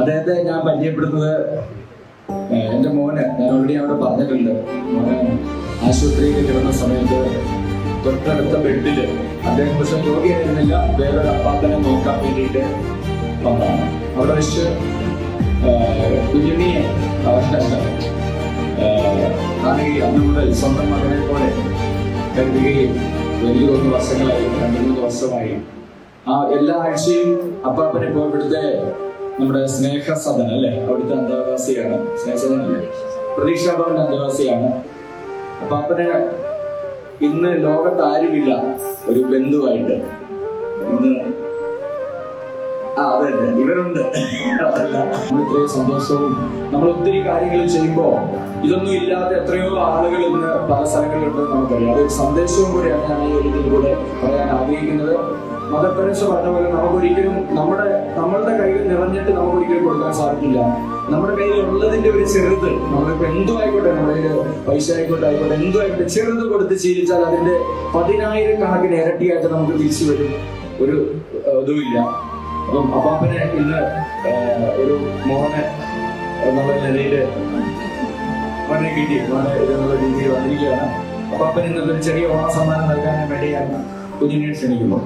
അദ്ദേഹത്തെ ഞാൻ പരിചയപ്പെടുന്നത് എൻ്റെ മോന്, ഞാൻ ഓൾറെഡി അവിടെ പറഞ്ഞിട്ടുണ്ട്, മോന് ആശുപത്രിയിൽ കിടന്ന സമയത്ത് തൊട്ടടുത്ത ബെഡില് അദ്ദേഹം പക്ഷെ രോഗിയായിരുന്നില്ല, വേറൊരു അപ്പാപ്പനെ നോക്കാൻ വേണ്ടിയിട്ട് വന്നതാണ്. അവിടെ വെച്ച് കുഞ്ഞുണ്ണിയെ ആണെങ്കിൽ അന്ന് മുതൽ സ്വന്തം മകനെ പോലെ കരുതുകയും വലിയ 1 വർഷങ്ങളായി, 2-3 വർഷമായി ആ എല്ലാ ആഴ്ചയും അപ്പാപ്പനെ ഇപ്പോൾ ഇവിടുത്തെ നമ്മുടെ സ്നേഹസദൻ അല്ലെ, അവിടുത്തെ അന്തേവാസിയാണ്, സ്നേഹസദനല്ലേ, പ്രതീക്ഷാഭവന്റെ അന്തേവാസിയാണ്. അപ്പാപ്പന് ഇന്ന് ലോകത്ത് ആരുമില്ല ഒരു ബന്ധുവായിട്ട്. ഇന്ന് അതന്നെ ഇവരുണ്ട്. അതല്ല, നമ്മൾ ഇത്രയും സന്തോഷവും നമ്മൾ ഒത്തിരി കാര്യങ്ങൾ ചെയ്യുമ്പോൾ ഇതൊന്നും ഇല്ലാത്ത എത്രയോ ആളുകൾ ഇന്ന് പല സ്ഥലങ്ങളിലുണ്ട് നമുക്കറിയാം. അതൊരു സന്ദേശവും കൂടിയാണ് ഞാൻ ഈ ഒരു ഇതിലൂടെ പറയാൻ ആഗ്രഹിക്കുന്നത്. മദർ തെരേസ പറഞ്ഞ പോലെ നമുക്കൊരിക്കലും നമ്മളുടെ കയ്യിൽ നിറഞ്ഞിട്ട് നമുക്കൊരിക്കലും കൊടുക്കാൻ സാധിക്കില്ല. നമ്മുടെ കയ്യിൽ ഉള്ളതിന്റെ ഒരു ചെറുത്, നമ്മളിപ്പോ എന്തും ആയിക്കോട്ടെ, നമ്മുടെ കയ്യിൽ പൈസ ആയിക്കോട്ടെ എന്തും ആയിക്കോട്ടെ, ചെറുത് കൊടുത്ത് ശീലിച്ചാൽ അതിന്റെ 10,000 കണക്കിന് ഇരട്ടിയായിട്ട് നമുക്ക് തിരിച്ചു വരും. ഒരു ഇതുമില്ല. അപ്പം അപ്പാപ്പനെ ഇന്ന് ഒരു മോനെ എന്നുള്ള നിലയില് മോനെ കിട്ടി, മോനെ എന്നുള്ള രീതിയിൽ വന്നിരിക്കുകയാണ്. അപ്പാപ്പൻ ഇന്നൊരു ചെറിയ ഓണ സമ്മാനം നൽകാൻ വേണ്ടി ഞാൻ കുഞ്ഞിനെ ക്ഷണിക്കുന്നു.